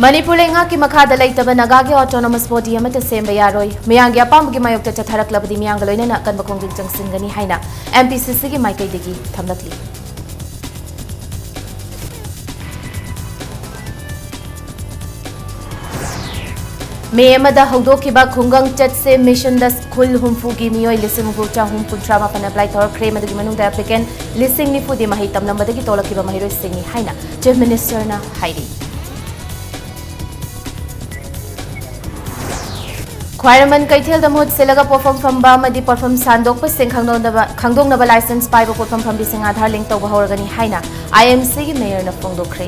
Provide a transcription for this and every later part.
Manipur lenga ki makada laitaba nagagi autonomous body amata semba yaroi miyangi apamgi mayokta chatharak labadi miyanga loina na kan bakong jing singani haina MPCC gi maikai degi thamlakli May amada haudokiba khungang chat se mission das khul humfu gi miyoi lising hu cha hum puntra ma pan apply tor kre madagi manung da applicant lising ni fu di mahi tamna madagi tolakiba mahiroi singi haina chief minister na hairi Choirman Kaitel the mood Silaga perform from Bamadi perform Sandok Sing Kangdong Nava license by perform from Bising Adhar link to Bahorgani Haina. IMC Mayor na Fondo Kray.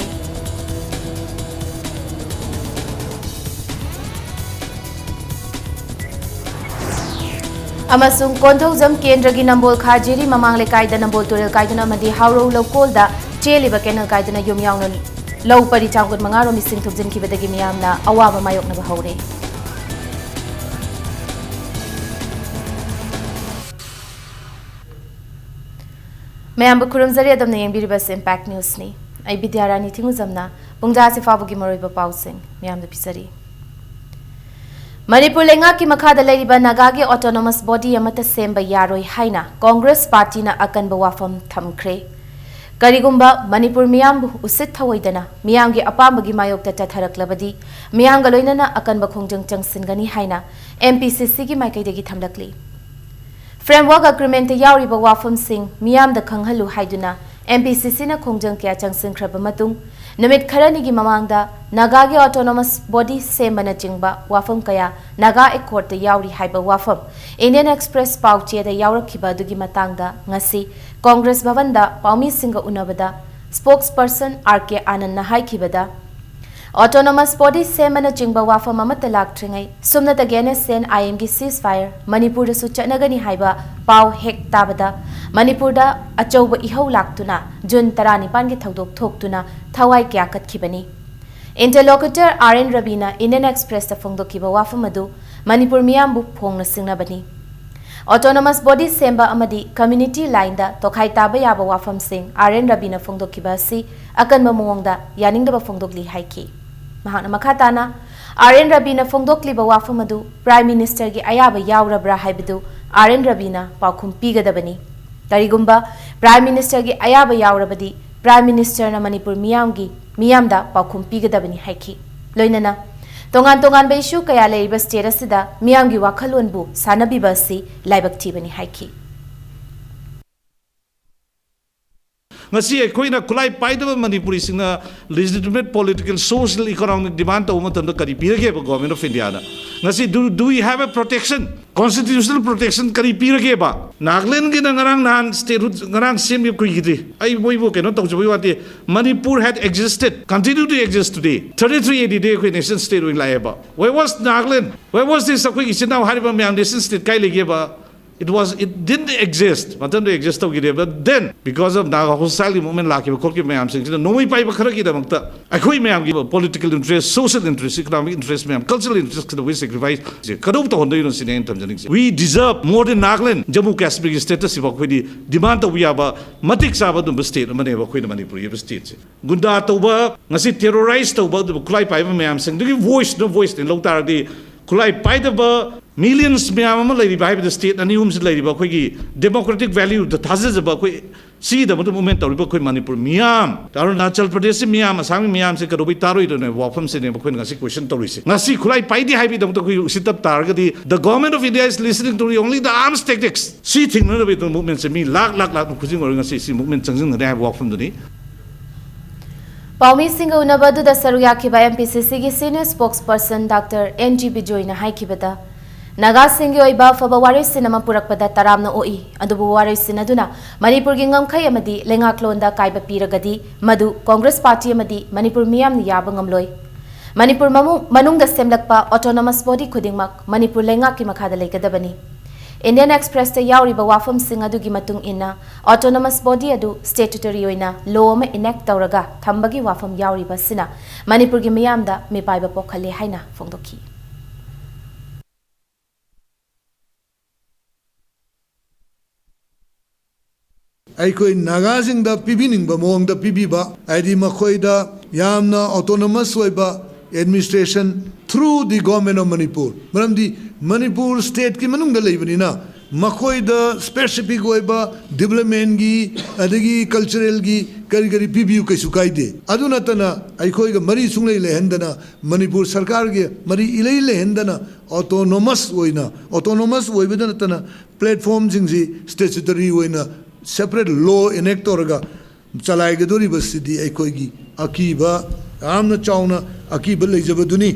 Amasung Konto Zam Kendragi Nambol Kajiri Mamang Lekaida Nambol Turil Kaidana Madi Hauro Lokolda Cheli Bakenal Kaidana Yum Yang Low Paritangut Mangaro missing to Zim Kibadagimiam na Awa Mayok Navahore. Mayam Bukurum Zari Adam Name Biribas Impact News Ni. I Bidiarani Tinguzamna, Bungdasi Fabugi Moriba Pausing, Mayam the Pisari. Manipur Lenga ki Makada Ladiba Nagagi Autonomous Body Yamata Semba Yaroi Haina, Congress Party na Akan Bawafam Tamkre. Karigumba, Manipur Miam Usit Hawaidana, Miangi Apamagi Mayok Tatharak Labadi, Miangaloina na Akan Bakungjang Singani Haina, MPCC gi Maikai degi Tamlakli. Framework agreement yauri ba wafam sing miyam da khanghalu haiduna MPCC na khongjang kya changsin khraba matung namit kharani gi mamangda naga gi autonomous body sembana chingba wafam kaya naga accord da yauri haiba wafam Indian Express pauche da yaurakhiba dugi matangda ngasi Congress bhavan da paumi singa unabada spokesperson RK Anand na haikibada Autonomous body semana chingba wafam amata laktringai sumna tagene sen IM gi ceasefire Manipur da suchanagani haiba pau hek tabada Manipur da achauba ihau laktuna Jun 19 gi thaudok thoktuna thawai kya katkibani Interlocutor RN Rabina Indian Express da phongdokiba wafam adu Manipur miyambu phongna singnabani Autonomous body semba amadi community line da tokhai taba yaba wafam sing RN Rabina phongdokiba si akan mamongda yaningda ba phongdokli haiki Mahana Makatana, RN Rabina Fongdokli Bawafamadu, Prime Minister Gi Ayaba Yaurabra Haibidu, RN Rabina, Paukum Pigadabani. Tarigumba, Prime Minister Gi Ayaba Yaurabadi, Prime Minister na Manipur Miyamda, Paukum Pigadabani Haiki. Loinana, Tongan ba issue kaya laiba state asida, Miyamgi Wakalunbu, Sanabi Basi, Laibak Tibani Haiki. Ngasi koina kulai paidaba Manipuri singna legitimate political social economic demand to umatam kari pirage ba government of India na ngasi do we have a protection constitutional protection kari pirage ba Nagaland gi ngarang nan state ngarang sim gi koi ai boibo keno to joi wate Manipur had existed continue to exist today 3380 day koi nation state wing lai ba where was Nagaland where was this koi isina hariba me nation state kai lege ba It didn't exist. But then, because of the hostile movement, political interest, social interest, economic interest, cultural interest, we sacrifice. We deserve more than Nagaland. Jammu Kashmir status demand we have a matik sabadum state, Manipur state. Gunda Toba, Nasi terrorized about the Kulai Paiva Mayam saying, do you voice no voice in Lotardi, Kulai Paidaba. Millions miyam lady by the state and homes lady ba democratic value the thousands about see the movement of Manipur miyam Arunachal Pradesh miyam Assam miyam se karobi taro ito na wafam se ne bakoi ngasi question to risi ngasi kulai paidi haibi dam to sit up target the government of India is listening to only the arms tactics see thing no bit movement se mi lak kujing or ngasi si movement changing na wafam duni Paumi Singh Unabadu da Saruyaki by MPCC gi senior spokesperson Dr. NG Bijoy na haikibada Naga Singh Oiba Fabawari Cinema Purakpada Taramna Oi, Adubuwari Sinaduna, Manipur Gingam Kayamadi, Lengaklonda Kaiba Piragadi, Madu, Congress Party Amadi, Manipur Miam Yabangam Loy. Manipur Manunga Semlakpa, Autonomous Body Kudingmak, Manipur Lengaki Makada Lekadabani. Indian Express te Yauri Bawafam Singadu Gimatung Inna, Autonomous Body Adu, Statutory Oina, Loma Enact Tauraga, Tambagi Wafam Yauri Basina, Manipur Gimiamda, Mipaiba Pokale Haina, Fondoki. Aikoi Nagasing da pibining ba mong da pibiba, Adi Makoida, Yamna autonomous waiba, administration through the government of Manipur. Maramdi Manipur state ki manung da leibani na makoi da specific oiba development gi adagi cultural gi kari kari PBU kai sukai de aduna tana aikoi ga mari sunglei lehendana Manipur sarkar ge mari ilei lehendana autonomous oibadana tana platform jingji statutory oina separate law enact orga chalai ga dori basidi aikoi gi akiba amna chauna akiba leijabaduni.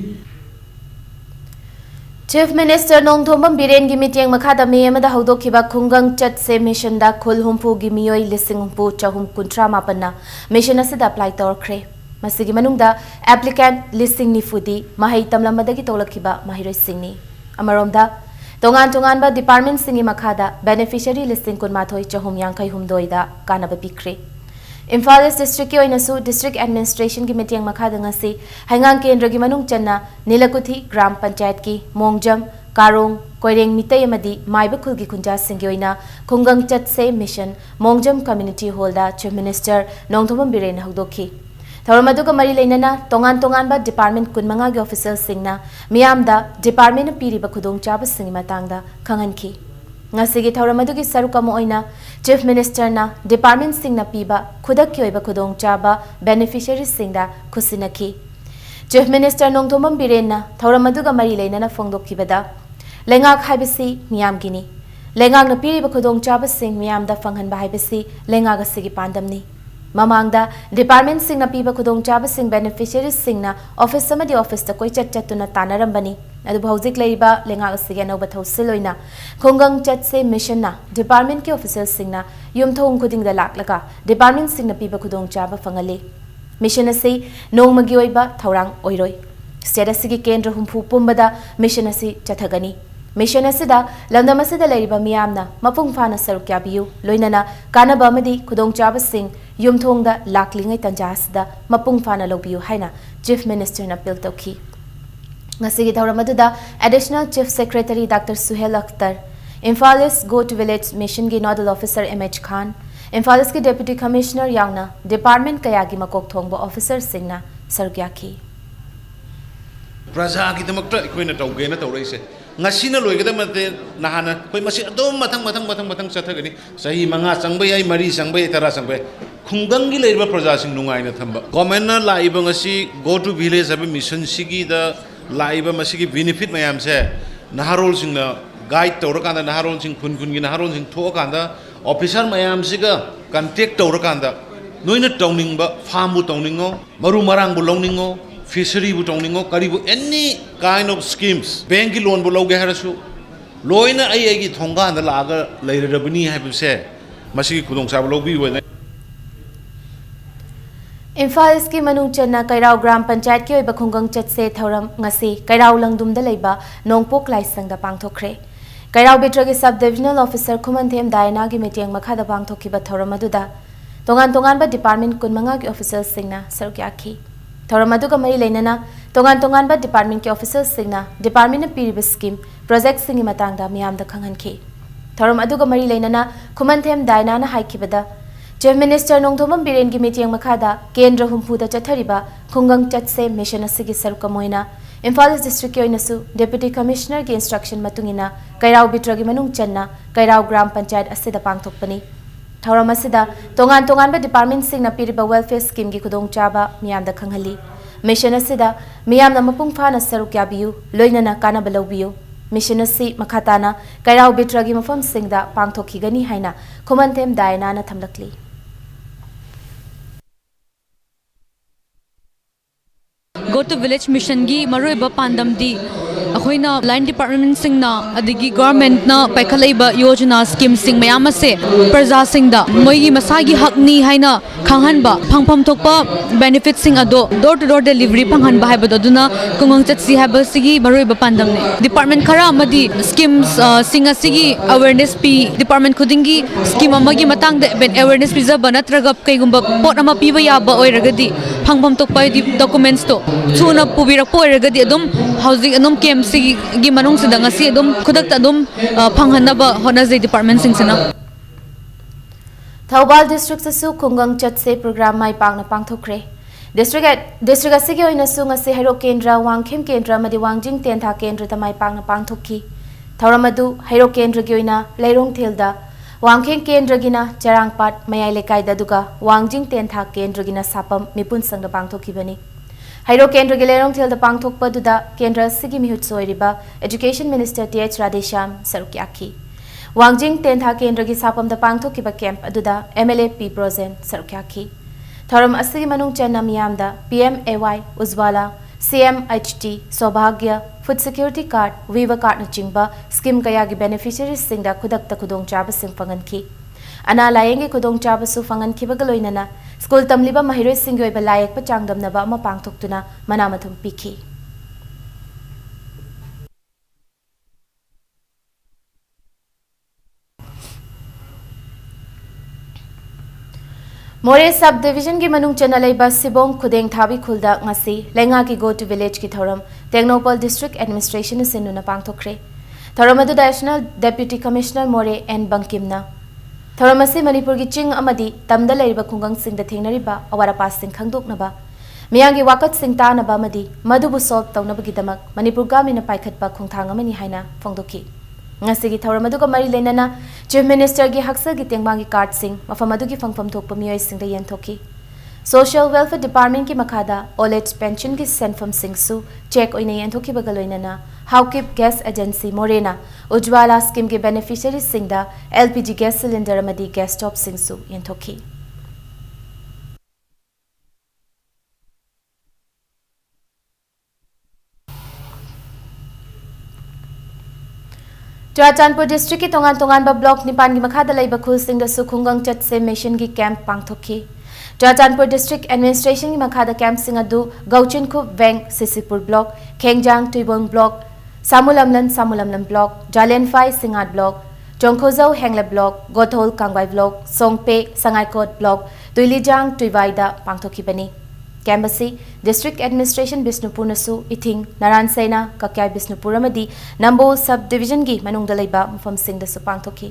Chief Minister Nongthombam Biren gi meeting makhada me amada haudokiba khungang chat se mission da khul humpu gi miyoi lising humpu chahum kuntra mapanna mission asida apply torkre masigi manungda applicant listing nifudi mahai tamlamadagi tolakiba mahiroi singni amaromda tongan ba department singi makhada beneficiary listing kun mathoi chahum yankai humdoi da kanaba pikre Imphal East District ki oinasu District Administration ki meeting makhada ngasi hangang kendra gi manung channa Nilakuthi Gram Panchayat ki Mongjam Karong Koireng Mitai amadi Maiba khul gi khunja singi oina khungang chat se mission Mongjam Community Hall da Chief Minister Nongthombam Biren haudoki Tharamadu ka mari leinana tongan ba department kunmanga gi official singna miyam da department na piri ba khudong chaba singi matangda khanganki ngasigi tharamadu gi sarukam oina Chief Minister na department sing na piba khudak ki oiba khudong chaba beneficiary singda khusinaki Chief Minister Nongthombam Biren na tharamadu ga mari leinana phongdokkibada lengak haibisi miyam gini lengak na piri ba khudong chaba sing miyam da phanghan ba haibisi lengak asigi pandamni Mamangda department sing na piba khudong chaba sing beneficiary sing na office samadi office ta koi chat tuna tanarambani adu bhauzik leiba lenga asige no bathau siloina khungang chat se mission na department ke official sing na yumthong khuding da laklaka department sing na piba khudong chaba phangale mission ase nongmagi oiba thaurang oiroi state asigi kendra humpu pumbada mission ase chathagani mission asida landam asida leiriba miyamna mapung phana sarukya biu loinana kanaba amadi khudong chaba sing yumthongda laklingai tanjasda mapung phana lobiu haina Chief Minister na appeal tauki ngasigi thawramaduda Additional Chief Secretary Dr. Suhail Akhtar Imphal East Go to Village Mission gi Nodal Officer MH Khan Imphal East ki Deputy Commissioner Yangna Department kayagi makok thongba officer singna sargyaki Praja ki damakta ikoina tawgena tawraise ngasina loigada mate nahana koi masi adom matang chathagani sahi manga changbay ai mari changbay tara changbay khungangi leiba praja sing nungaina thamba government na laiba ngasi go to village aba mission sigi da laiba masigi benefit mayam se naharol sing na guide tawrakanda naharol sing khun gi naharol sing thokanda officer mayam siga contact tawrakanda noina tawningba farm bu tawningo maru marang bu longningo fishery bu tawningo karibu any kind of schemes bank ki loan bu loge harasu loina ai gi thonga da laga leirabani haibse masigi khudong sa bu lobi wena Imphal East ki manung channa Kairao Gram Panchayat ki oiba khungang chat se thauram ngasi Kairao langdum da leiba nongpok laisang da pangthokre Kairao Bitra ki sub divisional officer Khumanthem Daina gi meeting makha da pangthokiba thauram aduda tongan ba department kunmanga ki official singna sarukyaki thauram aduga mari leinana tongan ba department ki official singna department na piriba scheme project singi matangda miyam da khanghanki thauram aduga mari leinana Khumanthem Daina na haikibada Chief Minister Nongthombam Biren gi meeting makhada kendra humpuda chathariba khungang chatse mission asigi sarukamoina Imphal East District ki oinasu Deputy Commissioner gi instruction matungina Kairao Bitra gi manung channa Kairao Gram Panchayat asida pangthokpani thauram asida tongan ba department sing na piriba welfare scheme gi khudong chaba miyam da khanghali mission asida miyam na mapung phana sarukya biu loinana kana balaubiu mission asi makhatana Kairao Bitra gi mafam singda pangthokigani haina Khumanthem Daina na thamlakli Go to Village Mission gi maroiba pandam di akhoi line department sing na adigi government na paikhalaiba yojana scheme sing mayam ase praja sing da moi gi masagi hakni haina khanghan ba phangpham thokpa benefit sing ado door to door delivery phanghan ba haiba duna kungang chat si haiba sigi maroiba pandam ne department khara amadi schemes sing asigi awareness pi department khudingi scheme amagi matang de awareness pizaba natraga kaigumba pot ama piba yaba oiragadi phangpham thokpa documents to chuna pubirak poiragadi adum housing adum KMC gi manung sidang asi adum khudak ta adum phanghanaba honazai department sing sina Thaubal district su khungang chat se program mai pangna pangthokre District asigi oina su ngasi Hairo Kendra Wangkhem Kendra amadi Wangjing Tentha Kendra tamai pangna pangthokki thauramadu Hairo Kendra gi oina Leirong Thelda Wangkhem Kendra gina Charangpat Mayai Lekai da duga Wangjing Tentha Kendra gina sapam mipun sangda pangthokki bani Hairo Kendra gi Leirong Thelda pangthokpa duda Kendra asigi mihut soiriba Education Minister TH Radhesham Sarukaki Wangjing Tentha Kendra gi sapam da pangthokki ba camp aduda MLA P Prozen Sarukaki Thoram asigi manung channa miyamda PMAY Uzwala CMHT Sobhagya Food Security Card Viva Card na chingba scheme kaya gi beneficiaries singda khudakta khudong chaba sing fanganki ana layeng gi khudong chaba su fanganki bagaloinana school tamliba mahiroi singoi ba layak pa changdamna ba ama pangthoktuna manamathum pikhi More subdivision ki manung chana leiba Sibong Khudeng Thabi Khulda ngasi lenga ki go to village ki thoram Technopal District Administration sinuna pangthokre thoram adu National Deputy Commissioner More N Bangkimna thoram ase Manipur ki ching amadi tamda leiba khungang sing da thengnariba awara pas sing khangdoknaba miyangi wakat sing ta naba amadi madubu solve tawnaba gidamak Manipur gamina paikhatpa khungthang amani haina phongdoki ngasigi thoram adu ka mari lenana Chief Minister gi haksa gi tengmang gi card sing mafam adu gi phangpham thokpa miyoi sing da yenthoki Social Welfare Department ki makhada old age pension gi senfam sing su check oina yenthoki bagaloinana Howkip Gas Agency Morena Ujwala scheme gi beneficiaries sing da LPG gas cylinder amadi gas stove sing su yenthoki Churachandpur district ki tongan ba block nipan gi makhada laiba khul sing da su khungang chat se mission gi camp pangthokhi Churachandpur district administration gi makhada camp sing adu Gauchin Khu Veng Sisipur block Khengjang Tuibong block Samulamlan block Jalenfai Singat block Chongkhozau Hengla block Gothol Kangbai block Songpe Sangaikot block Tuilijang Tuivaida pangthokhi bani Kambasi District Administration Bisnupur nasu ithing Naran Sena Kakyai Bisnupur amadi Nambo Subdivision gi manung dalaiba mufam sing da su pangthokhi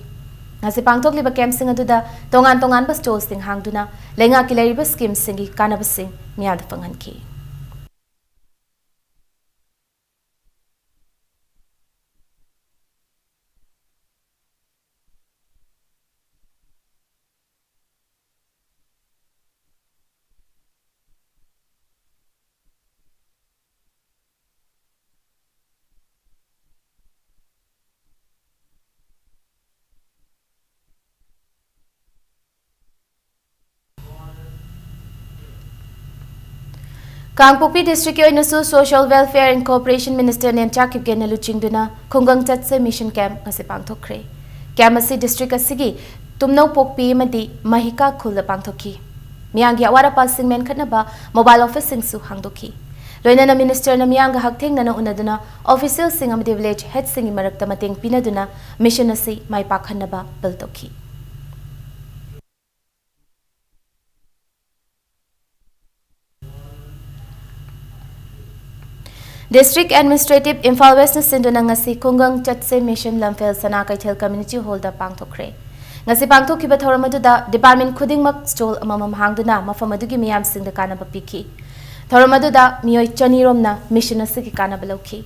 ngasi pangthok liba camp sing aduda tongan ba stores sing hangduna lenga ki laiba scheme sing gi kanaba sing miyada panghanki Kangpopi district ki oinasu Social Welfare and Cooperation Minister Nemcha Kipgen luchingduna khungang chatse mission camp ngase pangthokre camp asi district asigi tumnau pokpi amadi mahika khulda pangthokhi miyangi awara passing men khatnaba mobile office sing su hangdokhi loinana minister na miyanga haktheng nana unaduna official sing amadi village head sing marakta mateng pinaduna mission asi mai pakhanaba biltokhi District Administrative Imphal West na sinduna ngasi khungang chatse mission lamfel sana kaithel community hall da pangthokre ngasi pangthokhiba thoram aduda department khudingmak stall amamam hangduna mafam adugi miyam sing da kanaba pikhi thoram aduda miyoi chani romna mission asigi kanaba lokhi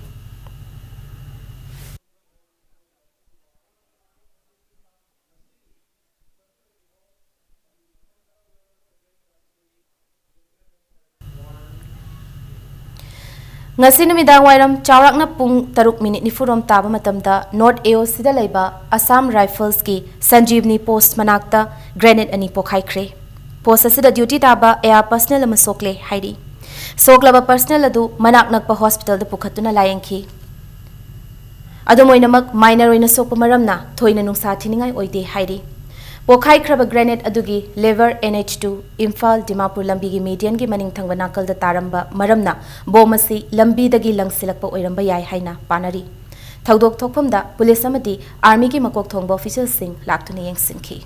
ngasi numidang wairam chawrakna pung 3 minute ni furom taba matamda North AOC da laiba Assam Rifles ki Sanjeevni post manakta grenade ani pokhaikre post asida duty taba air personnel ama sokle hairi soklaba personnel adu manak nakpa hospital da pukhatuna layengki adumoinamak minor oina sokpa maramna thoina nungsa thiningai oide hairi pokhai khraba grenade adugi lever NH2 Imphal Dimapur lambi gi median gi maning thangba nakal da taramba maramna bomasi lambi dagi langsilakpa oiramba yai haina panari thaudok thokphamda police amadi army gi makok thongba official sing laktuni yengsinki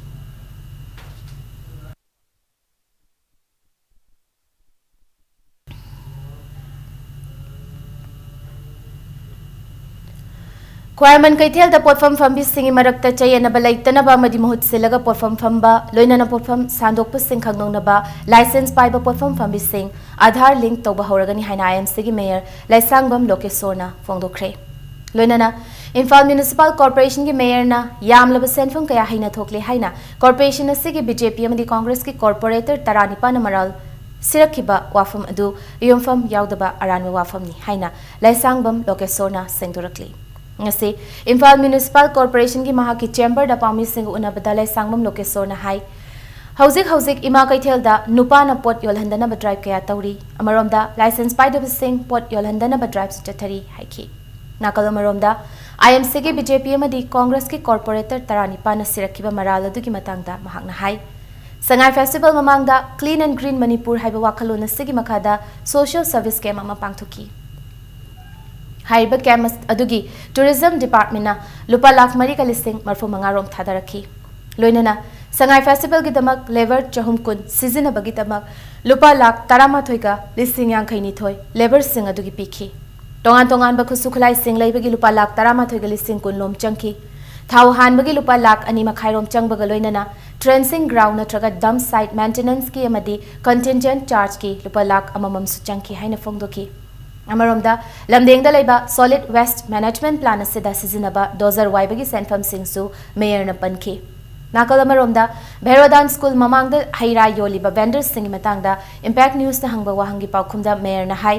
ꯈ꯭ꯋꯥꯏꯔꯃꯟ ꯀꯩꯊꯦꯜꯗ ꯄꯣꯠꯐꯝ ꯐꯝꯕꯤꯁꯤꯡꯒꯤ ꯃꯔꯛꯇ ꯆꯌꯦꯠꯅꯕ ꯂꯩꯇꯅꯕ ꯑꯃꯗꯤ ꯃꯍꯨꯠ ꯁꯤꯜꯂꯒ ꯄꯣꯠꯐꯝ ꯐꯝꯕ ꯂꯣꯏꯅꯅ ꯄꯣꯠꯐꯝ ꯁꯥꯟꯗꯣꯛꯄꯁꯤꯡ ꯈꯪꯗꯣꯛꯅꯕ licence ꯄꯥꯏꯕ ꯄꯣꯠꯐꯝ ꯐꯝꯕꯤꯁꯤꯡ Aadhaar link ꯇꯧꯕ ꯍꯧꯔꯒꯅꯤ ꯍꯥꯏꯅ ꯑꯥꯏꯑꯦꯝꯁꯤꯒꯤ ꯃꯦꯌꯔ ꯂꯩꯁꯥꯡꯕꯝ ꯂꯣꯀꯦꯁꯣꯔꯅ ꯐꯣꯡꯗꯣꯛꯈ꯭ꯔꯦ ꯂꯣꯏꯅꯅ ꯏꯝꯐꯥꯜ ꯃ꯭ꯌꯨꯅꯤꯁꯤꯄꯥꯜ ꯀꯣꯔꯄꯣꯔꯦꯁꯟꯒꯤ ꯃꯦꯌꯔꯅ ꯌꯥꯝꯂꯕ ꯁꯦꯟꯐꯝ ꯀꯌꯥ ꯍꯩꯅ ꯊꯣꯛꯂꯦ ꯍꯥꯏꯅ ꯀꯣꯔꯄꯣꯔꯦꯁꯟ ꯑꯁꯤꯒꯤ ꯕꯤꯖꯦꯄꯤ ꯑꯃꯗꯤ ꯀꯣꯡꯒ꯭ꯔꯦꯁꯀꯤ ꯀꯣꯔꯄꯣꯔꯦꯇꯔ 19ꯅ ꯃꯔꯥꯜ सिरखिबा वाफम अदु युमफम यावदबा अरानवा वाफमनी हाइना लाइसांगबम लोकेसोरना सेंदुरकली ngase Imphal Municipal Corporation ki maha ki chamber da pami sing unabada laisangmam lokesorna hai hauzik ima kaithel da nupa na pot yolhandana ba drive kaya tawri amarom da license pai da sing pot yolhandana ba drive chathari haiki nakal amarom da IMC ki BJP amadi Congress ki corporator 19 na sirakhiba maral adu ki matang da mahakna hai Sangai Festival mamangda Clean and Green Manipur haiba wakhalona sigi makada social service scam ama pangthuki. Haiba camus adugi Tourism Department na lupa lakh mari ka listing marfu mangarom thadarakhi. Loinana Sangai Festival gi damak lever chahum kun season abagi damak lupa lakh tarama thoika listing yang khaini thoi lever sing adugi pikhi. Tongan ba khusukhlai sing leibagi lupa lakh tarama thoika listing kun lom changki. Thau han bagi lupa lakh ani makhairom changbaga loinana Trenching ground natraga dump site maintenance ki amadi contingent charge ki lupa lakh amamam suchangki haina fongdoki amaromda lamdengda laiba solid waste management plan asida sizinaba dozer waibagi senfam singsu mayor na panki nakal amaromda Bherodan school mamangda haira yoliba vendors singi matangda impact news na hangba wahangi paukhumda mayor na hai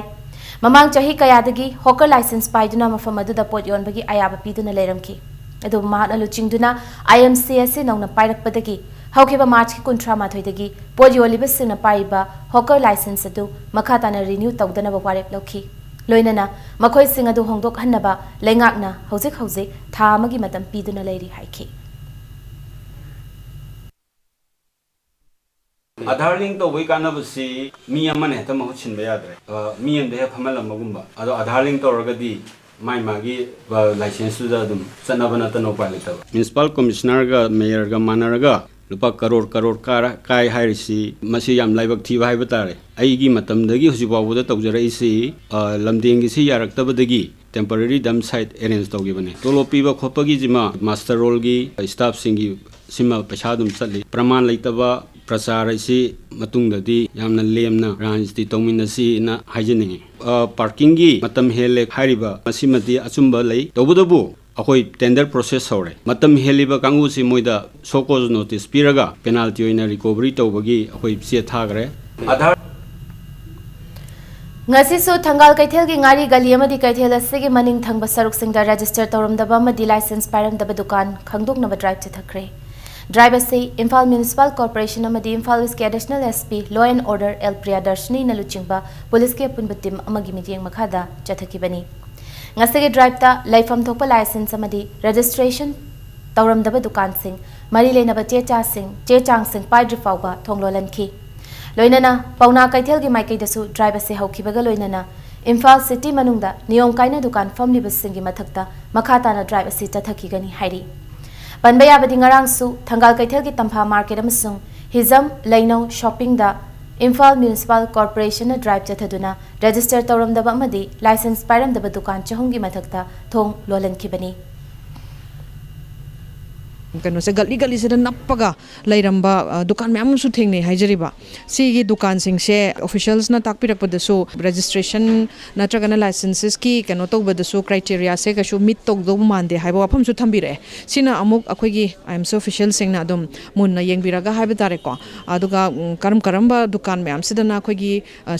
mamang chahi kayadagi hawker license paiduna mafamadu da pot yonbagi ayaba piduna leiramki edu mahana luchingduna IMCS nongna pairakpadagi Hokiba March ki kuntra mathoidagi podiolibus sina paiba hawker license adu makhatana renew tawdana ba warep lokhi loinana makhoi sing adu hongdok hannaba lengakna hauzik tha amagi matam piduna leiri haiki Aadhaar link to wai kana basi mi amane heta mahut chinba yadre mi ende he phamal amagumba ado Aadhaar link to ragadi mai magi license da dum sanabana ta no pilot municipal commissioner ga mayor ga manaraga lupa karor kai hairisi masi yam laibak thiba haiba tare aigi matamdagi husibabu da tawjarai si lamdengi si yaraktabadagi temporary dump site arrange tawgibane tolo piba khopagi jima master role gi staff singi sima paisa dum chatli praman laitaba prachar isi matungdadi yamna lemna ranjiti tawminasi na haijeningi parking gi matam hele hairiba masimati achumba lai tawbudabu अखोई tender process होरे मतम हेलिबा कांगू से मोइदा सोकोज notice पिरगा penalty ओइना रिकवरी तौबगी अखोई से थागरे आधार ngasisu thangal kaithel gi ngari gali amadi kaithel asigi maning thangba saruk singda register tawramdaba amadi license pairamdaba dukan khangdoknaba drive chathakre drive ase Imphal Municipal Corporation amadi Imphal West Additional SP Law and Order L Priyadarshini naluchingba police ke apunba team amagi meeting makhada chathakibani ngasige drive ta laifam thokpa license amadi registration tawramdaba dukan sing mari leinaba che chang sing paidri fawba thonglolanki loinana pauna kaithel gi maikai dasu drive ase haukibaga loinana Imphal city manungda niyom kaina dukan famliba singi mathakta makhata na drive ase tathaki gani hairi panbaya badi ngarang su thangal kaithel gi tampha market amasung hizam laino shopping da Imphal Municipal Corporation na drive chathaduna register tawramdaba amadi license pairamdaba dukan chahungi mathakta thong lolankhibani कनो से गली से नप्पगा लैरंबा दुकान ma'am सु थेंगने हाइजरिबा सिगी दुकान सिंग से officials ना ताकपिरकपदसु registration नत्रगना licences की कनो तौबदसु क्राइटेरिया से कशु मिट तौदो मानदे हाइबा वाफम सु थंबिरे सिना अमुक अखोगी आईएमसी ऑफिशियल सिंग ना दम मुन्ना येंगबिरागा हाइबा तारे को अदुगा करमबा दुकान मैम सिदना अखोगी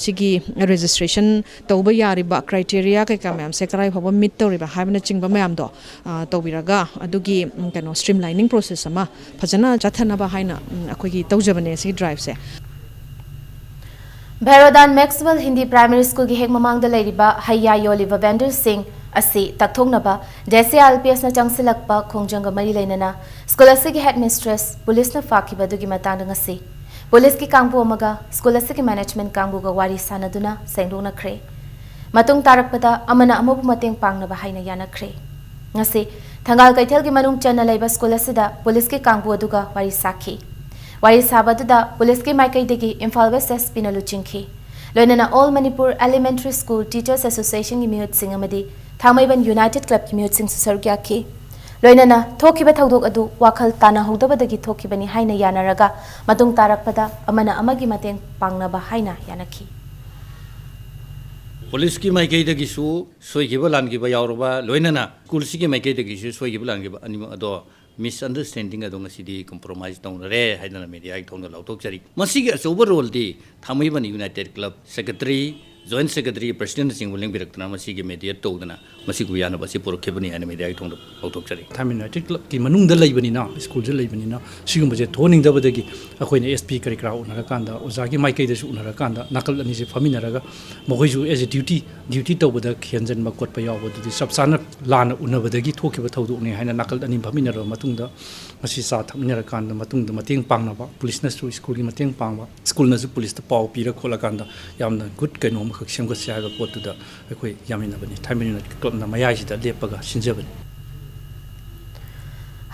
सिगी रजिस्ट्रेशन तौबा यारिबा क्राइटेरिया कैका मैम से कराइ फबा मिट तौरिबा हाइबना चिंगबा मैम दो तौबिरागा अदुगी कनो streamlining process ama phajana chathanaba haina akhoi tawjabane si drive se Bherodan Maxwell Hindi Primary School gi hek mamang da leiriba hayya yoliva vendor sing asi takthongnaba JCLPS na changsilakpa khongjanga mari leinana school asigi headmistress police na fakiba dugi matang ngasi police ki kangbu amaga school asigi management kangbu ga wari sanaduna sengdona khre matung tarakpada amana amobu mateng pangnaba haina yana khre ngasi thangal kaithel gi manung chana laiba school asida police ki kangbu aduga wari sakhi wari sabadda police ki maikai degi Imphal West SP na luchingki loinana All Manipur Elementary School Teachers Association gi mihut singamadi Thangmeiband United club की म्यूट सिंह सरुक याखी लोइनना थोखिबा थौदोक अदु वाखल ताना हौदबदगी थोखिबनी हाइना यानरगा मतुंग तारकपदा अमना अमगी mateंग पांगनबा हाइना यानखी police की माइकईदगिसु सोइगिबा लानगिबा यावरबा लोइनना school की माइकईदगिसु सोइगिबा लानगिबा अनिम अदो misunderstanding अदो ngasi compromise तौनरे हाइना मीडिया की थौन लौटोकचरी मसीगी अचौबा रोल दी Thangmeiband United club secretary joint secretary president Singh लिंबिरक्तना मसीगी मीडिया तौदना मसीगु यानबसी पुरखेबनी हाइना मीडिया की थौन लौटोकचरी थाम यूनाइटेड क्लब की मनुंगदा लेबनिना स्कूल जे लेबनिना सिगुमजे थोनिंगदबदगी अखोइने एसपी करी क्रा उनरकांदा ओजागी माइकईदसु उनरकांदा नकल अनिसे फमिनरगा मखोइसु एज ए ड्यूटी तौबदा खेंजनबा कोटपा यावबदुदि सबसाना लान उनबदगी थोखिबा थौदुकने हाइना नकल अनि फमिनर मतुंगदा मसी सा थमिनरकांदा मतुंगदा मतेंग पांगनबा पुलिसनसु स्कूल की मतेंग पांगबा स्कूलनसु पुलिस पाव पीरा खोलकांदा यामना गुड कैनो मखक सेमगसे हाइबा पोतुदा अखोइ यामिनबनी थाम यूनाइटेड क्लब मयाइसिदा लेपगा सिंजबनी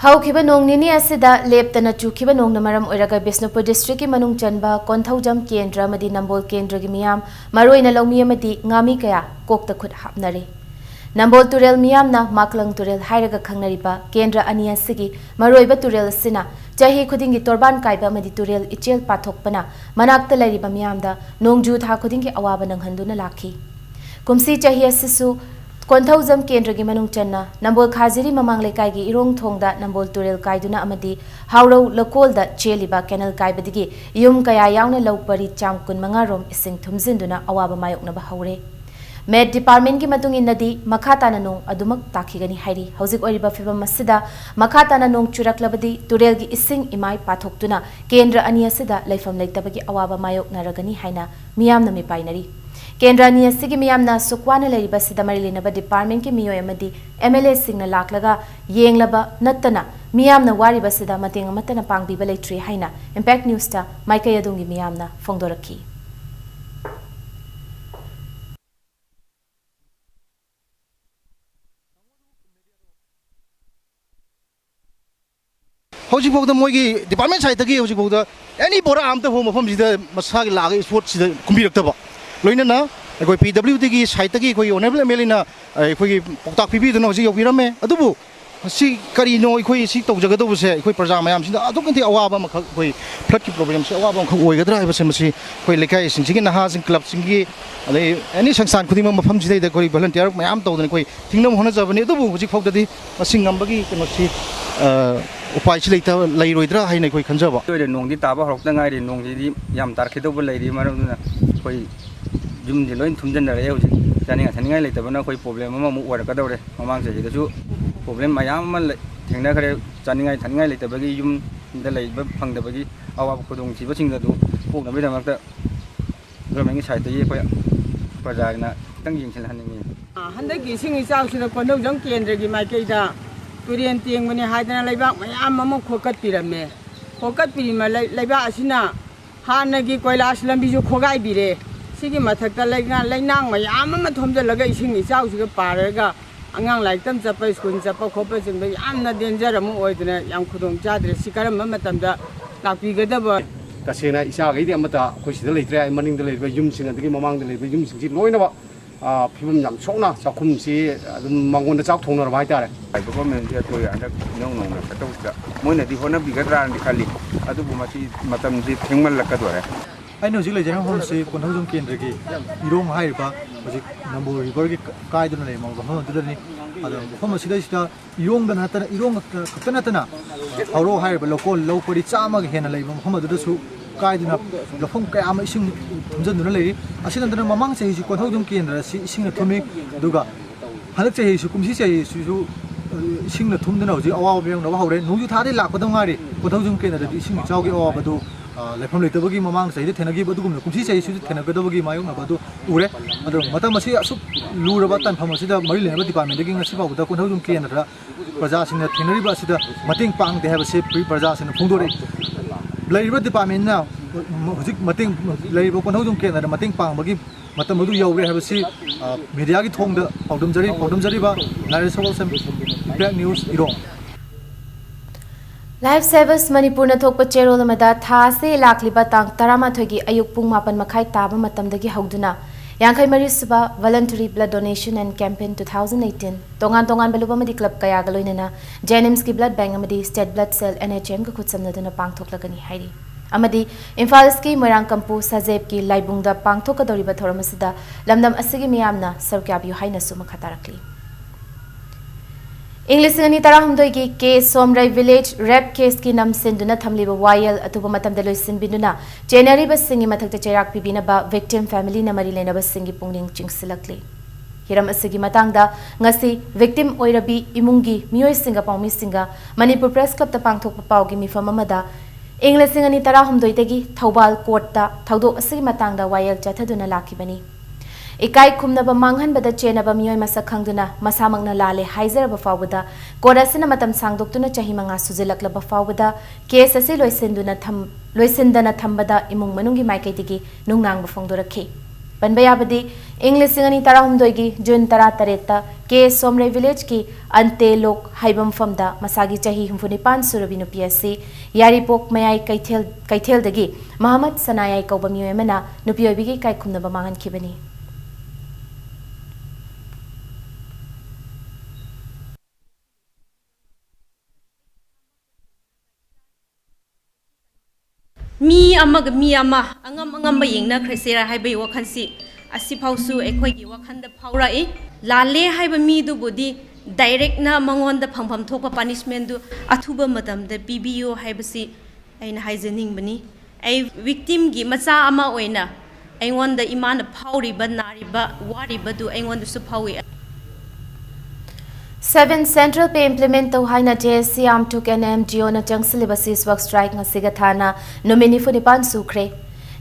हौखिबा नोंगनिनी असिदा लेप्तना चुखिबा नोंगना मरम ओइरगा बिष्णुपुर डिस्ट्रिक्ट की मनुंग चनबा कोंथौजम केंद्र मदि नंबोल केंद्र की मियाम मरोइना लौमी अमदि ngami kaya kokta khut hapnare Nambol तुरेल मियामना माकलंग तुरेल हाइरगा खंगनरिबा केंद्र अनि असigi मरोइबा तुरेल सिना चाही खुदिंगी तोरबान काइबा मदि तुरेल इचेल पाथोकपना मनाक्ता लरिबा मियामदा नोंगजु था खुदिंगी अवाबा नंगहंदुना लाखी कुमसी चाही असिसु कोंथौजम केंद्र की मनुंग चन्ना नंबोल खाजिरी ममांग लेकाई की इरोंग थोंगदा नंबोल तुरेल काइदुना अमदि हाउरौ लकोलदा चेलिबा कैनल काइबदगी युम कया यावना लौपरी चाम कुन मंगारोम इसिंग थुमजिंदुना अवाबा मायोकनबा हौरे मेड डिपार्टमेंट की मतुंग इन्नदी मखाताना नोंग अदुमक ताखिगनी हाइरी हौजिक ओइरिबा फिबम मसिदा मखाताना नोंग चुरकलबदी तुरेल की इसिंग इमाई पाथोक्तुना केंद्र अनि असिदा लैफम लैतबगी अवाबा मायोकनरगनी हाइना मियामना मिपाइनरी केंद्र अनि असigi मियामना सुक्वाना लैरिबा सिदा मरिलिनबा डिपार्टमेंट की मियोय अमदी एमएलए सिंगना लाक्लगा येंगलबा नत्तना मियामना वारिबा सिदा मतेंग अमतना पांगबिबा लैट्री हाइना इंपैक्ट न्यूज ता माइकई अदुंगी मियामना फोंदोरखी हौजिफाउदा मोइगी डिपार्टमेंट साइडगी हौजिफाउदा एनी बोरा आमता हो मफमजिदा मसागी लागे स्पोर्ट सिदा कुंबिरक्तबा लोइनना अखोई पीडब्ल्यूडी की साइडगी अखोई ऑनरेबल एमएलए अखोई पौताक पिबिदुना हौजि यौबिरमे अदुबु सी करिनो अखोई सी तौजगदबसे अखोई प्रजा मयामसिदा अदुकंति अवाबा मखक अखोई फ्लड की प्रॉब्लम से अवाबा मखक ओइगदरा हाइबसे मसी अखोई लेखाई सिंगिगी नहाजिंग क्लब सिंगी अले एनी संस्थान खुदिमा मफमजिदा अखोई वॉलंटियर मयाम तौदन अखोई थिंगनम होनजबनी अदुबु हौजिफाउददी मसिंग नंबगी कनोसी उपाय लेरोद्रा है खनजब नोंदी ताब हरक्तंगारी नोंदी याम तारखेदब लेरी मरमना कोई जुमजे लोइन थुमजनरे हौजिक जानिंगा थानिंगा लेतबना कोई प्रॉब्लम अमा मु ओरकदौरे ममांग चहिदसु प्रॉब्लम मयाम अमा थेंगनाखरे जानिंगा थानिंगा लेतबगी युमदा लेबा फंगदबगी अवाब खुदोंग थिबसिंगदु पोकनबेदमक्ता गवर्नमेंट साइडगी कोई प्रजाना तंग यिंगसिलहनिंगी हंदगी सिंगी चाउसिना कोंदौजम केंद्रगी माइकैदा तुरेन तेंगमने हाइदना लेबाक मयाम अमा खोकत्पिरमे खोकत्पिरिमा लेबाक असिना हानगी कोइलास लंबिजु खोगाइबिरे सिगी मथक्ता लैनांग मयाम अमा थोमजलगा इसिंग इचाउसिगा पारगा अंगांग लाइकतम चप्पा स्कूल चप्पा खोपा जिंग यामना डेंजर अमा ओइदना याम खुदोंग चाद्रे सिकरम मतमदा लाक्पिगदबा तसेना इचागैदि अमता खोइसिदा लेत्रे मनिंगदा लेबा युमसिंग अदगी ममांगदा लेबा युमसिंगसि लोइनबा फिल्म नाम सोना चाखुम से मंगोन चाक थोनर भाई तारे गवर्नमेंट तो अंदर नों नों खतौदा मोइना दि होना बिगद्रान खाली अदुबु मसी मतम दि थेंगमल लकदोरे आइनो हजिक लेजन होम से कोनथौजम केंद्र की इरोंग हाइबा हजिक नंबर रिवर की कायदुना ले मौ गम दुदनी अदो होम सिदा इरोंग दना तना इरोंग खतना तना हौरो हाइबा लोकल लोपरी चामा हेना लेबा होम दुदसु कायदुना लफम कयाम इसिंग थुमजनदुना लेरी असिनदना ममांग चहिसु कोनथौजम केंद्र सि इसिंगना थुमि दुगा हलक चहिसु कुमसि चहिसु इसिंगना थुमदना हजि अवाब बेंगना हौरे नोजु थादे लाकदम गारी कोनथौजम केंद्र दि इसिंग चावगे अवाबदु लेफम लेतबगी ममांग चहिदे थेनगी बदुगुम कुमसि चहिसु थेनगदबगी मायोंगना बदु उरे अदो मतम असि असु लुरबा तनफम असिदा मरि लेनबा डिपार्टमेंट दगी ngasi बाबुदा कोनथौजम केंद्र प्रजा सिंगना थेनरिबा असिदा मतेंग पांगदे हाबसे प्रजा सिंगना फुंगदोरे लेरिबा डिपार्टमेंट ना हजिक मतेंग लेरिबा कोनथौजम केंद्र मतेंग पांगबगी मतम मदु यौरे हाबसे मीडिया की थोंगदा पाउदमजरीबा नारे सवलसम इंपैक्ट न्यूज इरो लाइफ सेवर्स मणिपुर थोप चेरोल था से लाखलीबा तांग 13 की अयुक पुंग 8 मखाई ताब मतमदगी हौदुना Yankai Marisuba Voluntary Blood Donation and Campaign 2018 Tongan Tongan Balubamadi Club Kaya Galoinana Jenims ki Blood Bank Amadi State Blood Cell NHM ka khutsamnaduna pangthoklagani hairi Amadi Imphal ki Moirang Kampu Sajeb ki Laibungda pangthokadoriba thoramasida lamdam asigi miyamna sarkyabyu haina su makhatarakli English ngani tarahumdoi ki case Somrai village rape case ki nam sinduna thamliba wayel atuba matamda loisin binuna January basingi mathakta cherak pibina ba victim family na mari lena basingi pungling chingsilakli Hiram asigi matangda ngasi victim oirabi imungi miyoi singa pawmi singa Manipur Press Club ta pangthokpa pawgi mifam amada English ngani tarahumdoi tegi Thobal court ta thawdo asigi matangda wayel chathaduna lakibani Ikai kumnaba manghan bada chenaba miyoi masak khangduna masamangna lale haizaraba fawbada korasina matam sangdoktuna chahi manga sujilaklaba fawbada case ase loisindana thambada imung manungi maikaitigi nungnang bafongdorakhe banbayabadi English ngani tarahumdoi gi June 13 ke Somre village ki ante lok haibam famda masagi chahi 45 surabi nupi ase yaripok mayai kaithel dagi Muhammad Sanayai kauba miyoi mana nupi obi gi kai kumnaba manghan khibani Mi ama angam yengna khresera haibai wakhansi asipausu ekhoi wakhanda phaurai lale haiba mi du budi direct na mangon da phangpham thokpa punishment du athuba madam da PBO haibasi aina haijening bani ai victim gi macha ama oina aingon da iman phauri ba nariba wariba du aingon du su phawi 7 Central Pay Implement to Haina JSC took an MGO na Changsilibasis work strike nga Sigathana nomini Funipan Sukre.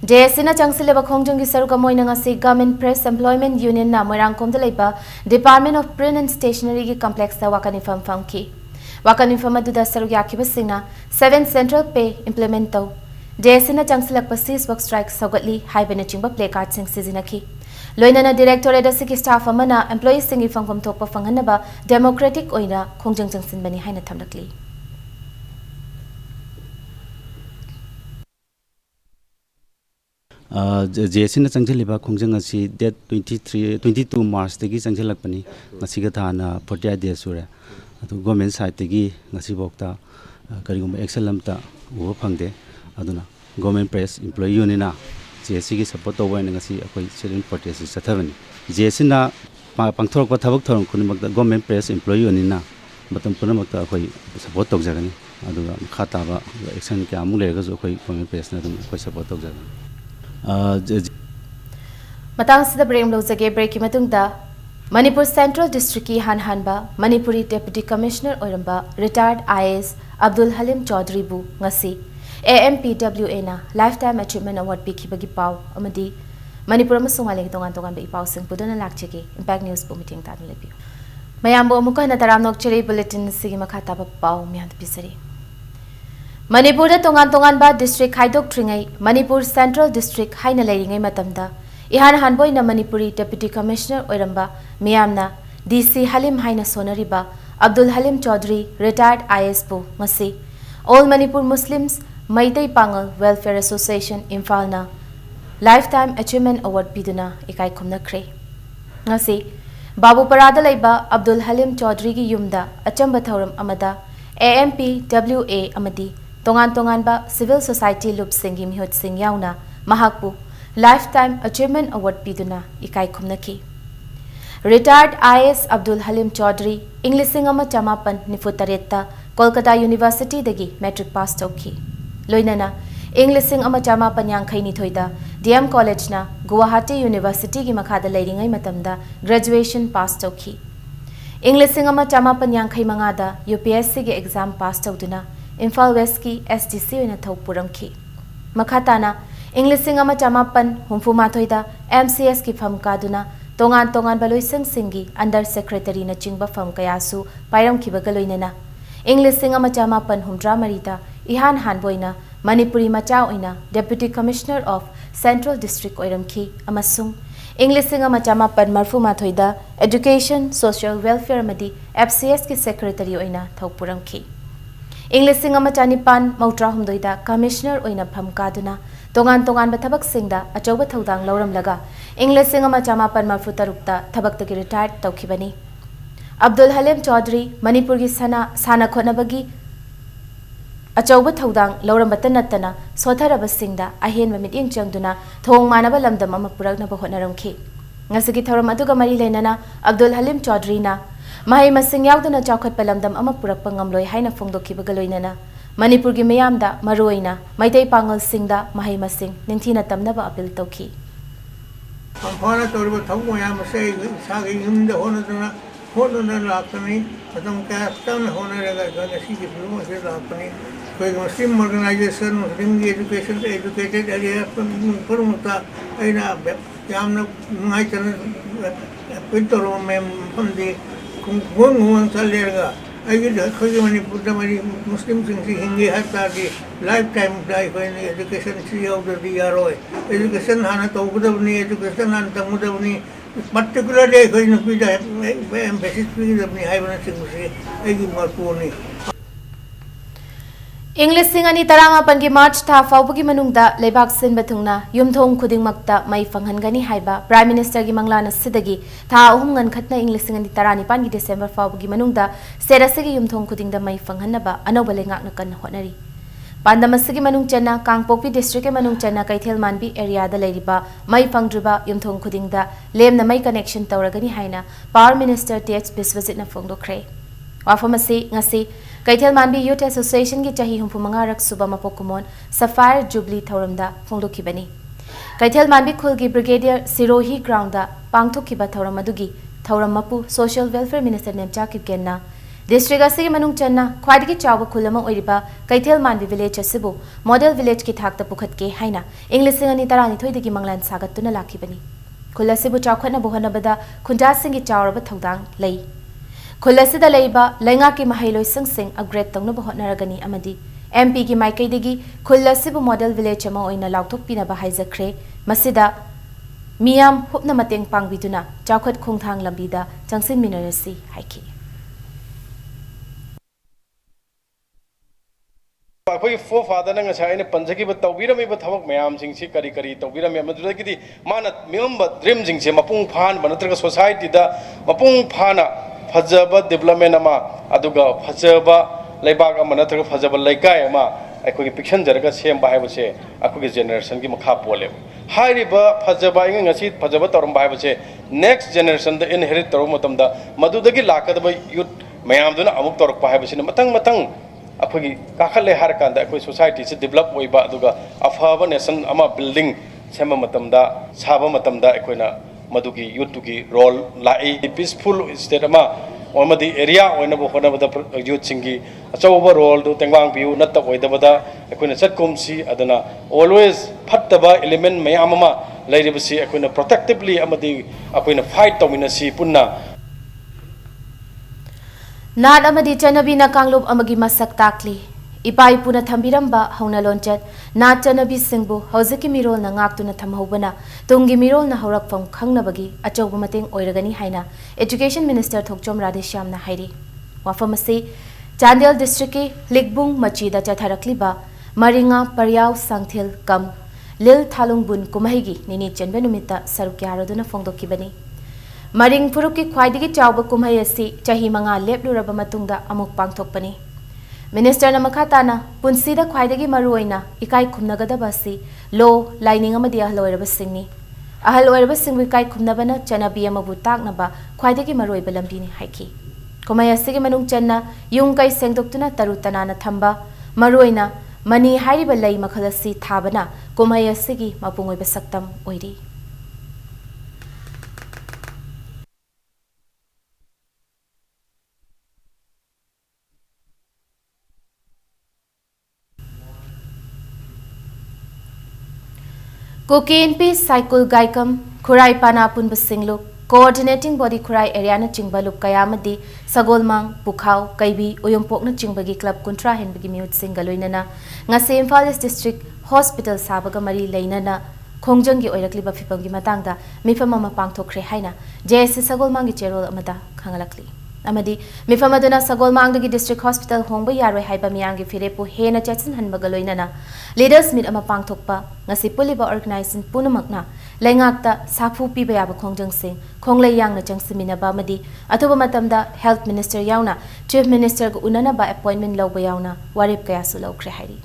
JSC na Changsiliba Kongjungi Sarukamoy na si Government Press Employment Union na Moirangkom Dalaiba Department of Print and Stationery ki complex ta wakanifam famki. Wakanifam aduda Sarugyaki Basina 7 Central Pay Implement to JSC na Changsilakbasis work strike Sogatli Haibana Chimba play card sing Sizinaki. Loinana Directorate asiki staff amana employees singi fangpam thokpa fanghanaba democratic oina khongjang jangsin bani haina thamlakli JSC na changchiliba khongjang asi date 22 March tegi changchilakpani ngasiga thana 40 days sure atu government side tegi ngasi bokta karigum action lamta uba phangde aduna government press employee union JSC ki support over na ngasi akoi student protest sathavani JSC na pangthorok pa thabak thorong khunimak government press employee onina matam punamak ta akoi support tawjagani aduga khata ba action kya amu lega jo akoi government press na dum akoi support tawjagani matang sida brem lo jage break ki matungda Manipur Central District ki hanba Manipuri Deputy Commissioner oiramba retired IAS Abdul Halim Chaudhary bu ngasi AMPWA na Lifetime Achievement Award pikibagi pau amadi Manipur amasung maling tongan ba ipau sing puduna lakchege Impact News bu meeting tan lebi mayambo amuka na taramnok chiri bulletin sigi makhata ba pau miant pisari Manipur da tongan ba district haidok tringai Manipur Central District haina leiringai matamda ihan hanboi na Manipuri Deputy Commissioner oiramba miyamna DC Halim haina sonariba Abdul Halim Chaudhary retired IAS bu ngasi All Manipur Muslims Maitai Pangal Welfare Association Imphal na Lifetime Achievement Award piduna ikai khumna kre ngasi Babu Parada laiba Abdul Halim Chaudhary gi yumda achamba thauram amada AMPWA amadi tongan ba civil society loop singi mihot sing yauna mahakpu Lifetime Achievement Award piduna ikai khumna ki Retired IAS Abdul Halim Chaudhary English ama chamapan nifutaretta Kolkata University dagi metric pass tauki Loinana English ama chamapan yangkhai ni thoida DM College na Guwahati University gi makhada leiringai matamda graduation pass tauki English ama chamapan yangkhai mangada UPSC gi exam pass tauduna Imphal West ki SDC na thau puramki makhatana English ama chamapan humfuma thoida MCS ki pham kaduna tongan baloisang singi under secretary na chingba pham kayasu pairam khibaga loinana English ama chamapan humdra marita ihan hanboina Manipuri macha oina Deputy Commissioner of Central District oiramki amasung English ama chamapan marfu mathoida Education Social Welfare madi FCS ki secretary oina thaupuramki English Singama Chanipan Mautra Humdoida Commissioner Oina Pham Kaduna Tongan Tongan Bathabak Singda Achoba Thodang Lauram Laga English Singama Chamapan Mafutarukta Thabaktagi retired Taukibani Abdul Halim Chaudhry Manipur gi Sana Khonabagi Achoba Thodang Lauram Batanatana Sotharaba Singda Ahen Miting Changduna Thong Manaba Lamdam Amapurak Nabahonaramki Ngasigi Thoram Aduga Mari Lenana Abdul Halim Chaudhry na Mahai Masing Yaudana Chaukat Palamdam Amapurak Pangamloy Haina Fongdoki Bagaloinana Manipur gi Mayamda Maroina Maitai Pangal Singda Mahai Masing Nintina Tamnaba Apil Toki Ampara Torba Tomo Yamasay Sagi Yunda Honadana Honana Lapani Adam Castan Honaraga Ganasi Blue Lapani with Muslim organization Muslim education educated area from Purmuta Aina Yamna Naitan Pintoro Mem from the Kungun Salerga. I get a Kojamani Putamari Muslim things Hingi Hatari lifetime life in education tree of the DRO. Education Hanatogudavni, education and Tamudavni, particularly going to be the emphasis of the Ivan Singh, I give more pony. English Singani Taranga Pangi March Ta Faubugi Manungda, Lebak Sin Batungna, Yumthong Kuding Makta, Mai Fanghangani Haiba, Prime Minister Gimanglana Sidagi, Ta Hungan Katna English Singani Tarani Pangi December Faubugi Manungda, Serasigi Yumthong Kuding the Mai Fanghanaba, Anobalingak Nakan Honari. Pandamasigi Manung Chena, Kangpopi District Manung Chena, Kaithel Manbi area the Ladiba, Mai Fangdruba, Yumthong Kuding the, Lem the Mai connection Tauragani Haina, Power Minister TX Bis visit na Fongdo Cray. Wafamasi, Ngasi, Kaithel Manbi Youth Association ki chahi humpumangarak suba mapokumon Sapphire Jubilee Thoramda Fongdokibani. Kaithel Manbi Khulgi Brigadier Sirohi Grounda Pangthokiba Thoramadugi Thoram Mapu Social Welfare Minister Nemcha Kipgenna District Asigi Manung Channa Khwadigi Chawa Khulama Oiriba Kaithel Manbi Village Asibu Model Village ki thakta pukhatke haina English Singani Tarani Thoidagi Manglan Sagatuna Lakibani. Khulasibu Chawkhana Buhanabada Khunja Singi Chawraba Thodang Lei. Khulasida Leiba, Lenga ki Mahailoi Sing upgrade Tong Nobo Naragani Amadi, MP ki Maikaidigi, Khulasibu Model Village Amo in a Lautok Pina Bahaiza Cray, Masida, Miam Hupna Mateng Pang Biduna, Jaukat Kongtang Lambida, Jangsin Minorasi, Haiki. अखोई फो father ने ngसाइने पंजकी ब तौबिरमी ब थबक मयाम सिंग सी करी करी तौबिरमी मदुदगी माना मियम dream सिंग से मपुंग फान बनत्रग society दा मपुंग फाना फजब डेवलपमेंट अमा अदुगा फजब लेबाग अमा नत्रग फजब लेकाय अमा अखोई पिक्शन जरगा सेम बायबसे अखोई जनरेशन की मखा पोले हाइरिबा फजब इंग ngasi फजब तोरम बायबसे नेक्स्ट जनरेशन द इनहेरिट तरो मतमदा मदुदगी लाकदब यूथ मयाम दुना अमुक तोरक बायबसे मतंग मतंग अखोई काखले हार कांदा अखोई सोसाइटी से डेवलप ओइबा अदुगा अफाबा नेशन अमा बिल्डिंग सेम मतमदा साबा मतमदा अखोइना मधुकी यूथ की रोल लाई पीसफुल स्टेट अमा ओमदी एरिया ओइनबो होनबदा यूथ सिंगी अचौबा रोल दु तेंगवांग बिउ नत ओइदबदा अखोइना चटकोमसी अदना ऑलवेज फत्तबा एलिमेंट मयाम अमा लैरिबसी अखोइना प्रोटेक्टिवली अमदी अखोइना fight तौमिनसी पुन्ना Nat amadi chanabi na kanglub amagi masak takli. Ipai puna thambiramba hauna lonchat. Nat chanabi singbu hauziki mirol na ngaktu na thamhaubana. Tungi mirol na haurakfam khangnabagi achauba mateng oiragani haina. Education Minister Thokchom Radheshyam na hairi. Wafamasi Chandel District ki Ligbung Machida chatharakliba Maringa Paryau Sangthil Kam Lil Thalung Bun Kumahigi Nini Chenbe numita sarukyaraduna fongdokibani. Maring Puruki Kwaidigi Chauba Kumhayasi, Chahi Manga Lepluraba Matunda Amuk Pangtokpani. Minister Namakatana, Punsida Kwaidigi Maruina, Ikai Kumnagadabasi, Low, Lining Amadia Loeraba Singni. Ahaloeraba Sing Wikai Kumnabana, Chanabia Mabutak Naba, Kwaidigi Marui Belambini Haiki. Kumayasigi Manung Channa, Yungai Sengdoktuna Tarutanana Tamba, Maruina, Mani Haribalai Makalasi Tabana, Kumayasigi Mapungoi Besaktam Oidi. KNP Cycle Gaikam, Kurai Panapun Basinglu, Coordinating Body Kurai Area na Chingbalup Kayamadi, Sagolmang, Bukau, Kaibi, Uyompok na Chingbagi Club Kuntra Henbagi Mute Singaluinana, Ngase Imphalis District Hospital Sabaga Mari Lainana, Kongjangi Oirakliba Fipangi Matanga, Mifamama Pangtokre Haina, JS Sagolmangi Cherol Amada, Kangalakli. amadi mifam aduna sagol mangdagi district hospital hongba yaroi haiba miyangi firepu hena chetsin hanbaga loinana leaders meet ama pangthokpa ngasi puliba organization punamakna laingakta safu piba yaba khongjang sing khonglai yangna changsiminaba amadi atuba matamda health minister yauna chief minister gu unana ba appointment lawba yauna warip kaya su lawkhre hairi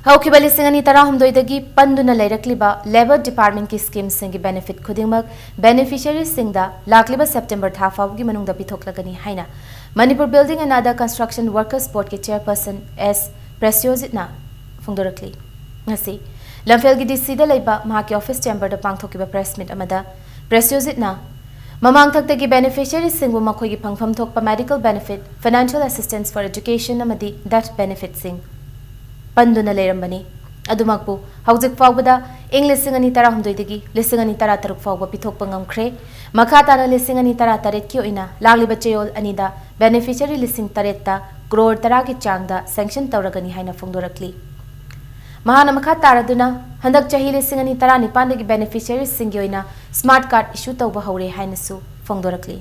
Haukiba lising ani tara humdoidagi panduna leirakliba Labor Department ki schemes singi benefit khudingmak beneficiaries singda lakliba September tha fawgi manungda pithoklagani haina Manipur Building and Other Construction Workers Board ki chairperson S Preciositna phungdorakli ngasi lamfelgi DC da leiba mahaki office chamber da pangthokiba press meet amada Preciositna mamang thaktagi beneficiaries singbu makhoi gi phangpham thokpa medical benefit financial assistance for education amadi that benefit sing panduna lerambani adumakbu hawjik fawbada ing lising ani tara humdoidagi lising ani tara taruk fawba pithokpa ngamkhre makha tana lising ani tara taret ki oina lagliba cheyol anida beneficiary lising taretta crore tara ki changda sanction tawragani haina phongdorakli mahana makha taraduna handak chahi lising ani tara nipandagi beneficiary singi oina smart card issue tawba hawre haina su phongdorakli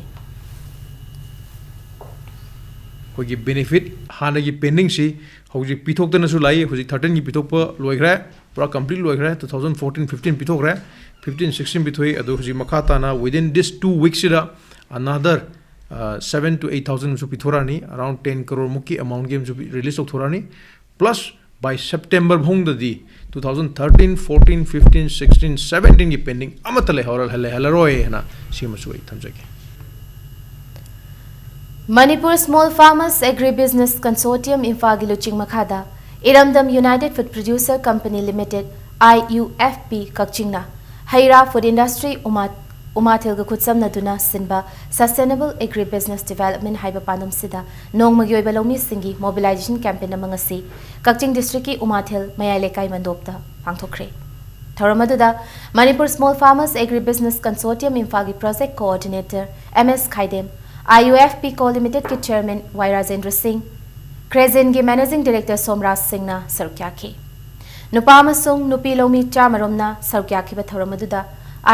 होगी benefit हाना की pending सी होगी पिथोक तनसु लाई होगी 13 की पिथोक पर लोइग्रा पूरा complete लोइग्रा 2014-15 पिथोकरा 15-16 पिथोई अदो होगी मखाताना विदिन दिस 2 weeks इरा another 7 to 8,000 सु पिथोरानी around 10 crore मुकी अमाउंट गेम सु रिलीज थोरानी प्लस by September भोंगददी 2013 14 15 16 17 की पेंडिंग अमतले हरल हले हलरोय हना सीमसुई थमजगे Manipur Small Farmers Agribusiness Consortium Imphal Luching Makhada Iramdam United Food Producer Company Limited IUFP Kakchingna Haira Food Industry Umathil Kutsam Naduna Sinba Sustainable Agribusiness Development Haiba Pandam Sida Nong Magyoy Balomi Singi Mobilization Campaign Amangasi Kakching District Umathil Mayalekai Mandopta Pangthokre Thoramaduda Manipur Small Farmers Agribusiness Consortium Imphal Project Coordinator MS Khaidem IUFP Co Limited के chairman Y Rajendra Singh क्रेजेन के managing director Somraj Singh ना सरुक्याखी नुपामसुंग नुपी लोमी चामरोमना सरुक्याखी बथौरमदुदा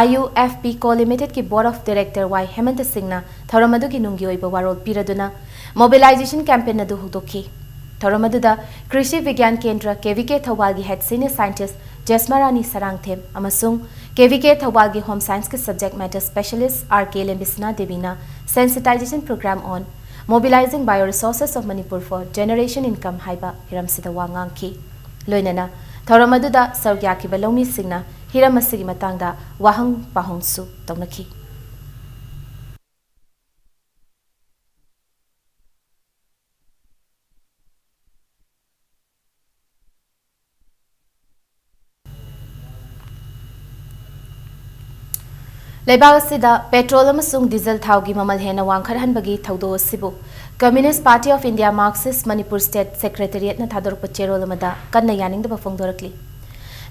IUFP Co Limited की board of director Y Hemant Singh ना थौरमदु की नुंगी ओइबा वारोल पिरदुना मोबिलाइजेशन कैंपेन नदु हुदोखी थौरमदुदा कृषि विज्ञान केंद्र केवीके थौबाल की head senior scientist Jasmarani Sarangthem अमसुंग KVK Thawal की होम साइंस के subject matter specialist RK Lembisna Devina sensitization program on mobilizing bioresources of Manipur for generation income haiba hiram sida wangang ki loinana thoramaduda sargya ki balomi singna hiram asigi matangda wahang pahongsu tonaki Lebagasida petrol amasung diesel thaugi mamal hena wangkharhanbagi thaudo sibu Communist Party of India Marxist Manipur State Secretariat na thadorpa cherol amada kanna yaningda bafongdorakli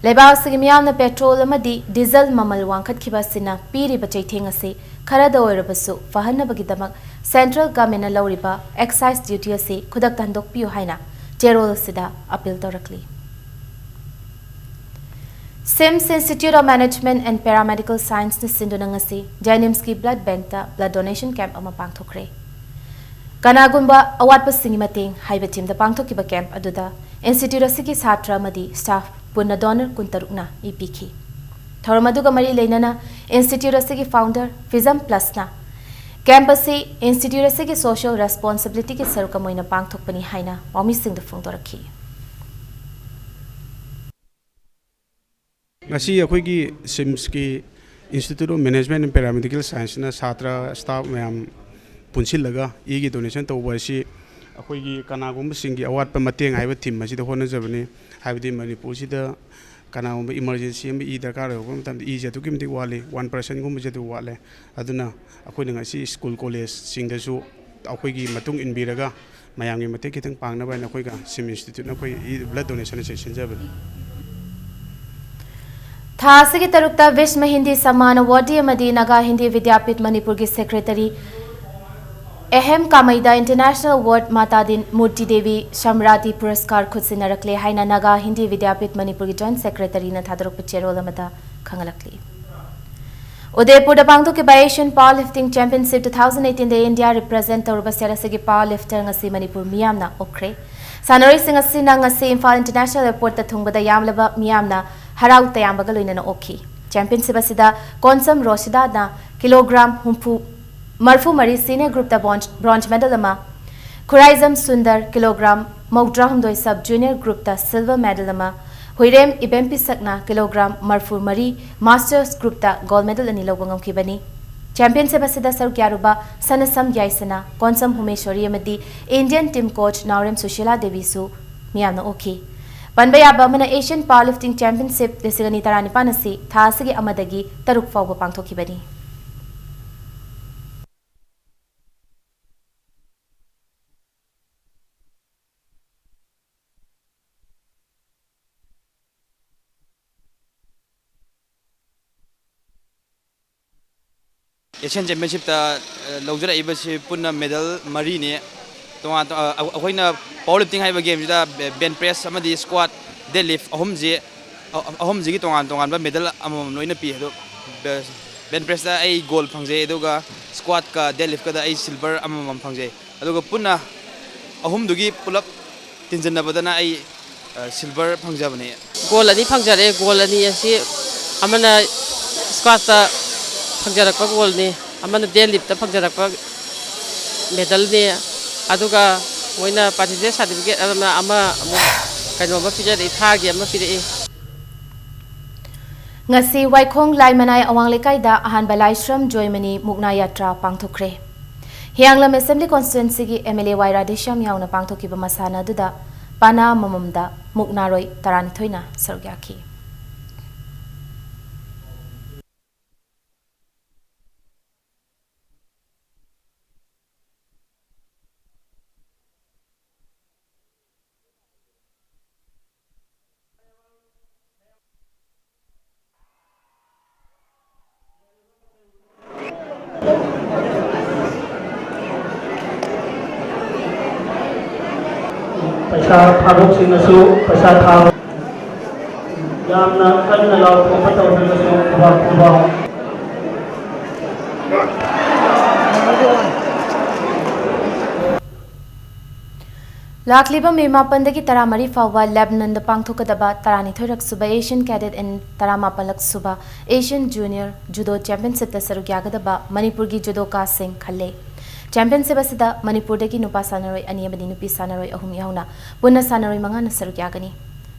Lebagasigi miyamna petrol amadi diesel mamal wangkhat khibasina piri bachai thengase kharada oirabasu fahanabagi damak central government na lawriba excise duty ase khudak tandok piyo haina cherol sida appeal torakli SIMS Institute of Management and Paramedical Science ni Sindunangasi Janimski Blood Bank ta blood donation camp ama pangthokre Kanagumba awat pasingi mating haiba team da pangthokiba camp aduda institute asigi chhatra madi staff punna donor kuntarukna ipiki thoramaduga mari leinana institute asigi founder Fizam Plus na camp ase institute asigi social responsibility ki saruka moina pangthokpani haina mami sing da phongdorakhi ngasi akhoi gi SIMS ki Institute of Management and Paramedical Science na satra staff mayam punsil laga igi donation to wasi akhoi gi kanagum singi award pa mateng haiba team ma sida hona jabani haibdi Manipur sida kanagum emergency am i darkar ho tam i jatu kimti wale 1% gum jatu wale aduna akhoi ngasi school college singa su akhoi gi matung inbiraga mayam gi mate kitang pangna ba na akhoi ga SIM Institute na akhoi blood donation session jabani Thasigi tarukta Vishma Hindi Samman Awardee amadi Naga Hindi Vidyapit Manipur ki secretary Ahem Kamaida International Award Matadin Murti Devi Shamrati Puraskar khutsinnarakle haina Naga Hindi Vidyapit Manipur ki joint secretary na thadaruk cherol amada khangalakli Udaipur da pangthokkiba Asian Powerlifting Championship 2018 da India represent tawrba serasigi powerlifter ngasi Manipur miyamna okre. Sanaroising asina ngasi Imphal International Airport da thungbada yamlaba miyamna harau tayambaga loinana okhi. Championship asida Konsam Roshida na kilogram marfu mari senior group da bronze medal ama Khuraizam Sundar kilogram Maudra Humdoi sub junior group da silver medal ama Huirem Ibempi Sakna kilogram marfu mari masters group da gold medal ani lawangam kibani. Championship asida saruk yaruba Sanasam Yaisana Konsam Humeshwari amadi Indian team coach Naurem Sushila Devi su miyamna okhi. Panbayaba mana Asian Powerlifting Championship desigani tarani panasi thasigi amadagi taruk fawba pangthokibani. Asian Championship ta lawjara ibasi punna medal mari ne to akoina powerlifting haiba game da bench press amadi squat deadlift ahom ji gi tongan ba medal amam loina pi do bench press da ai gold phangje aduga squat ka deadlift ka da ai silver amam phangje aduga punna ahom dugi pulap tinjanna badana ai silver phangjabane gold ani phangjare gold ani asi amana squat ta phangjarakpa goal ni amana deadlift ta phangjarakpa medal ni aduga moina participation certificate ama kaino ma pijari thagi ama piri ngasi Waikhong Laimanai awang lekai da ahan balai shram joymani mukna yatra pangthokre Hianglam Assembly Constituency gi MLA Wai Radhesham yauna pangthokiba masana duda pana mamamda mukna roi tarani thoina sargyaki पैसा थाबोक सिंगसु पैसा थाब यामना कन्ना लाव खोपा तौरगसु खुबा Lakliba May Mapandagi Taramari Fawa Lebanon the Pangthokadaba Tarani Thorak Suba Asian Cadet and Taramapalak Suba Asian Junior Judo Championship the Sarugyagadaba Manipurgi Judo Ka Singh Khale Championship asida Manipur dagi nupa sanaroi ani amadi nupi sanaroi ahum yauna punna sanaroi mangana sarugyagani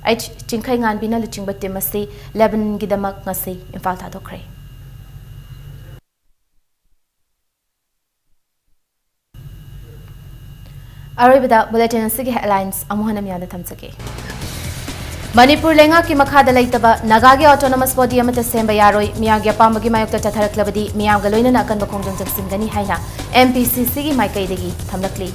H chingkhai ngan bina luchingba team ase Lebanon gidamak ngasi Imphal thadokre Aribada bulletin asigi headlines amuhanam yada thamsake Manipur lenga ki makhada laitaba Nagagi autonomous body amata semba yaroi miyagi apambagi mayokta chatharaklabadi miyamga loina nakan bakhongjang jangsingani haina MPCC gi maikai degi thamlakli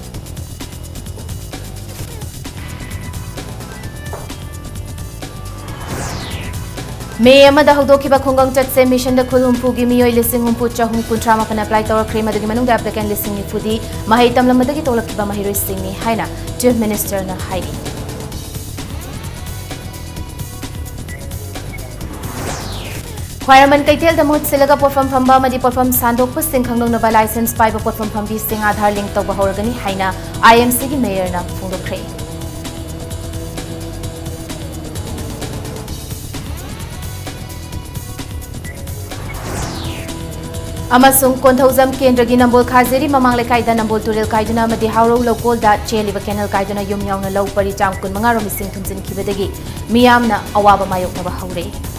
May amada haudokiba khongang chatse mission da khulhumpu gi miyoi lising humpu chahum kuntra mapan apply tawar krema dagi manung da applicant lising ni fudi mahai tamlamadagi tolakiba mahiroi singni haina Chief Minister na haidi Khwairaman Kaitel the Mut Silaga Porfam Pamba Madi Porfam Sandok Pusing Kangdong Nova License Pipe Porfam Pambi Sing Aadhar Link Toba Horgani Haina IMC gi Mayor na Fungdokre Amasung Konthauzam Kendragi Nambol Khazeri Mamang Lekaida Nambol Turil Kaiduna Madi Hauro Local da Cheliba Canal Kaiduna Yum Yauna Low Pari Cham Kun Mangaro Missing Tumsin Kibadagi Miyamna Awaba Mayok Naba Haure